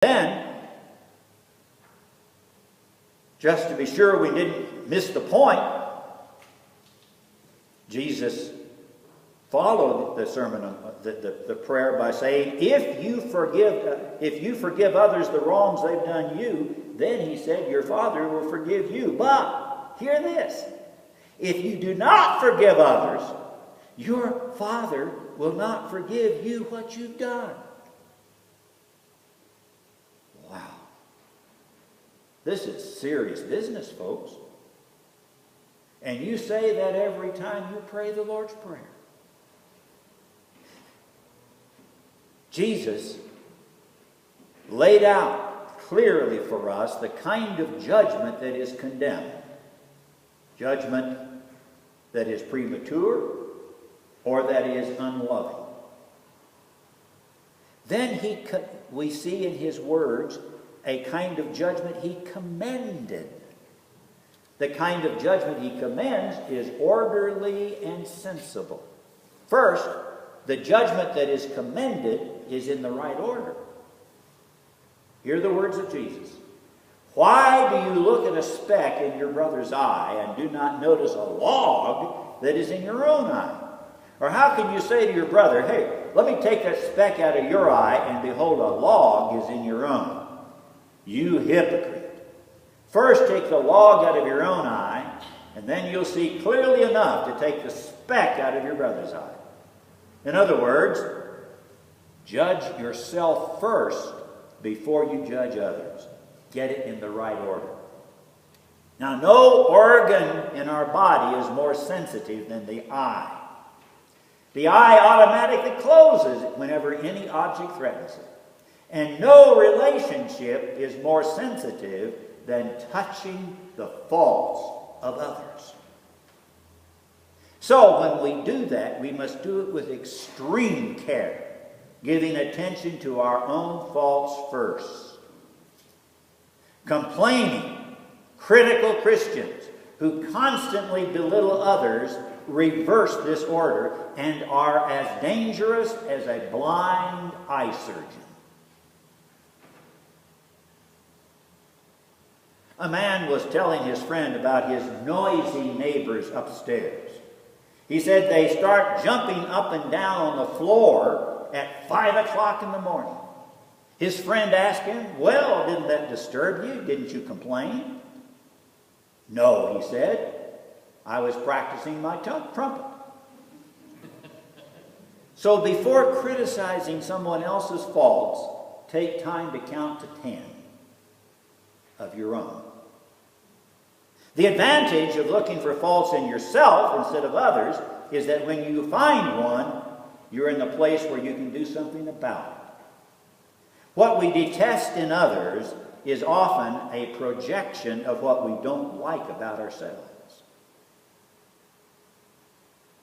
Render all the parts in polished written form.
Then, just to be sure we didn't miss the point, Jesus followed the sermon, the prayer by saying, if you forgive others the wrongs they've done you, then he said, your Father will forgive you. But, hear this, if you do not forgive others, your Father will not forgive you what you've done. Wow. This is serious business, folks. And you say that every time you pray the Lord's Prayer. Jesus laid out clearly for us the kind of judgment that is condemned. Judgment that is premature or that is unloving. Then we see in his words a kind of judgment he commended. The kind of judgment he commends is orderly and sensible. First, the judgment that is commended is in the right order. Hear the words of Jesus. Why do you look at a speck in your brother's eye and do not notice a log that is in your own eye? Or how can you say to your brother, hey, let me take that speck out of your eye, and behold, a log is in your own? You hypocrite. First take the log out of your own eye, and then you'll see clearly enough to take the speck out of your brother's eye. In other words, judge yourself first before you judge others. Get it in the right order. Now, no organ in our body is more sensitive than the eye. The eye automatically closes whenever any object threatens it. And no relationship is more sensitive than touching the faults of others. So when we do that, we must do it with extreme care, giving attention to our own faults first. Complaining, critical Christians who constantly belittle others reverse this order and are as dangerous as a blind eye surgeon. A man was telling his friend about his noisy neighbors upstairs. He said they start jumping up and down on the floor at 5 o'clock in the morning. His friend asked him, well, didn't that disturb you? Didn't you complain? No, he said. I was practicing my trumpet. So before criticizing someone else's faults, take time to count to 10 of your own. The advantage of looking for faults in yourself instead of others is that when you find one, you're in the place where you can do something about it. What we detest in others is often a projection of what we don't like about ourselves.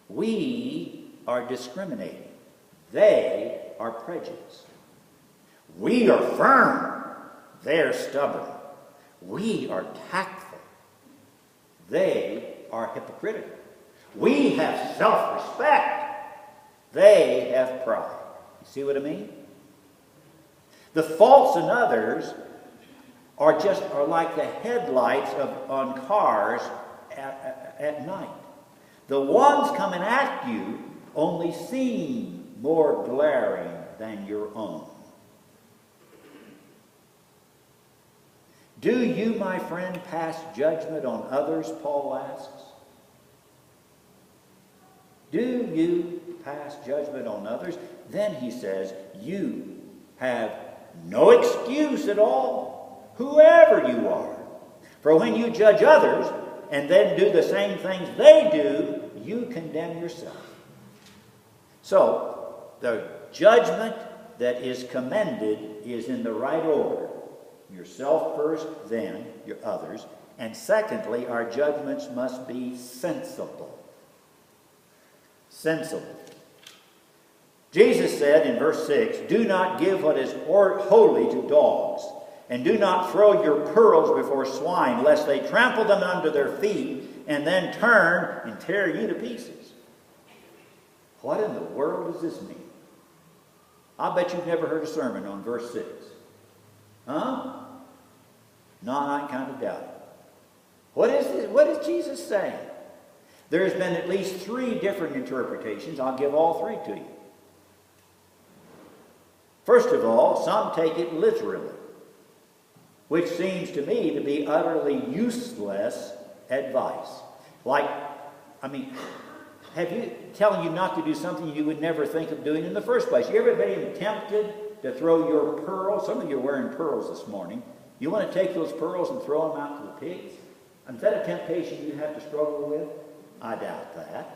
We are discriminating. They are prejudiced. We are firm. They're stubborn. We are tactful. They are hypocritical. We have self-respect. They have pride. You see what I mean? The faults in others are like the headlights on cars at night. The ones coming at you only seem more glaring than your own. Do you, my friend, pass judgment on others, Paul asks? Do you pass judgment on others? Then he says, you have no excuse at all, whoever you are. For when you judge others and then do the same things they do, you condemn yourself. So, the judgment that is commended is in the right order. Yourself first, then your others. And secondly, our judgments must be sensible. Sensible. Jesus said in verse 6, do not give what is holy to dogs, and do not throw your pearls before swine, lest they trample them under their feet, and then turn and tear you to pieces. What in the world does this mean? I bet you've never heard a sermon on verse 6. No, I kind of doubt it. What is Jesus saying? There's been at least 3 different interpretations. I'll give all 3 to you. First of all, some take it literally, which seems to me to be utterly useless advice. Telling you not to do something you would never think of doing in the first place. You ever been tempted to throw your pearls? Some of you are wearing pearls this morning. You want to take those pearls and throw them out to the pigs? Is that a temptation you have to struggle with? I doubt that.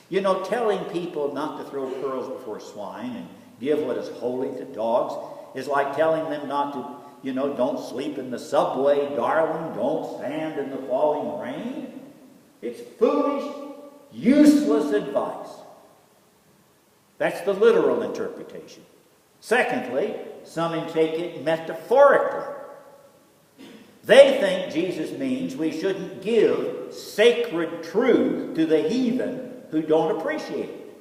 You know, telling people not to throw pearls before swine and give what is holy to dogs is like telling them not to, don't sleep in the subway, darling. Don't stand in the falling rain. It's foolish, useless advice. That's the literal interpretation. Secondly, some take it metaphorically. They think Jesus means we shouldn't give sacred truth to the heathen who don't appreciate it.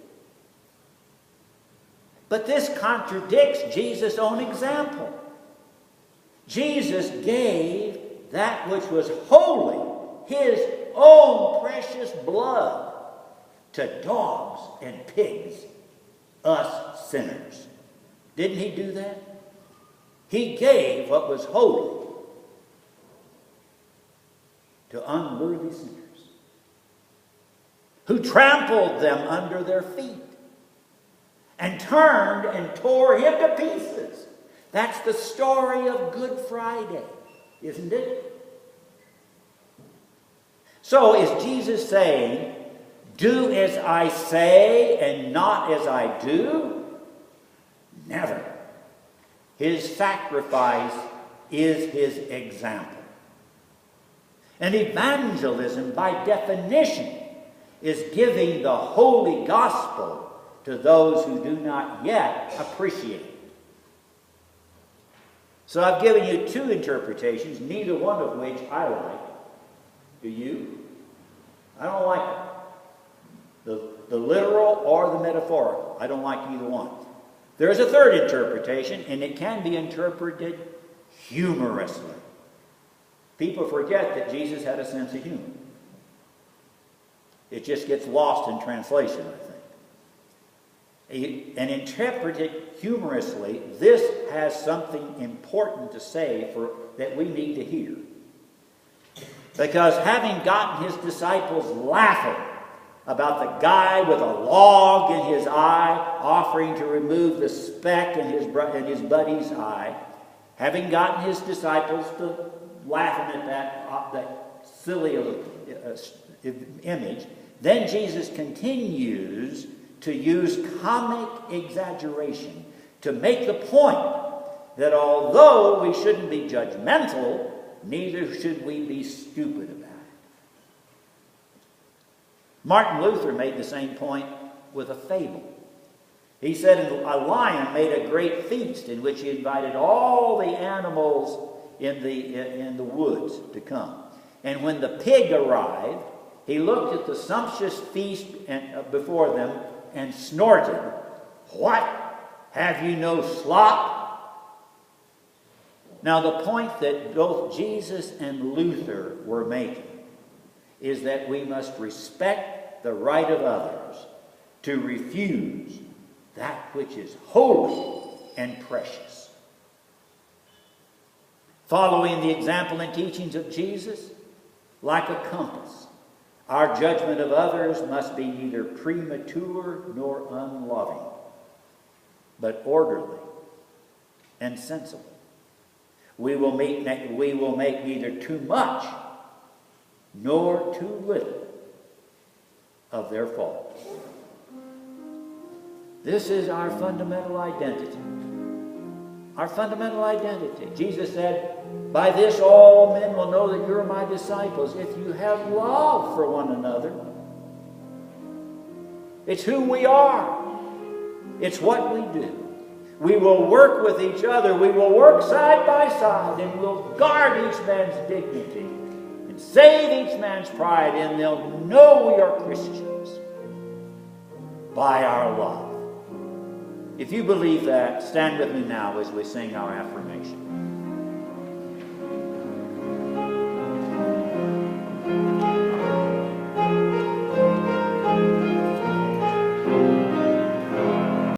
But this contradicts Jesus' own example. Jesus gave that which was holy, his own precious blood, to dogs and pigs, us sinners. Didn't he do that? He gave what was holy to unworthy sinners, who trampled them under their feet and turned and tore him to pieces. That's the story of Good Friday, isn't it? So is Jesus saying, do as I say and not as I do? Never. His sacrifice is his example. And evangelism, by definition, is giving the holy gospel to those who do not yet appreciate it. So I've given you 2 interpretations, neither one of which I like. Do you? I don't like it. The literal or the metaphorical. I don't like either one. There's a 3rd interpretation, and it can be interpreted humorously. People forget that Jesus had a sense of humor. It just gets lost in translation, I think. And interpreted humorously, this has something important to say that we need to hear. Because having gotten his disciples laughing about the guy with a log in his eye offering to remove the speck in his buddy's eye, having gotten his disciples to laughing at that silly image, then Jesus continues to use comic exaggeration to make the point that although we shouldn't be judgmental, neither should we be stupid about it. Martin Luther made the same point with a fable. He said a lion made a great feast in which he invited all the animals in the woods to come. And when the pig arrived, he looked at the sumptuous feast before them and snorted, "What? Have you no slop?" Now the point that both Jesus and Luther were making is that we must respect the right of others to refuse that which is holy and precious. Following the example and teachings of Jesus, like a compass, our judgment of others must be neither premature nor unloving, but orderly and sensible. We will make neither too much nor too little of their faults. This is our fundamental identity. Our fundamental identity. Jesus said, "By this all men will know that you're my disciples, if you have love for one another." It's who we are. It's what we do. We will work with each other. We will work side by side, and we'll guard each man's dignity and save each man's pride, and they'll know we are Christians by our love. If you believe that, stand with me now as we sing our affirmation.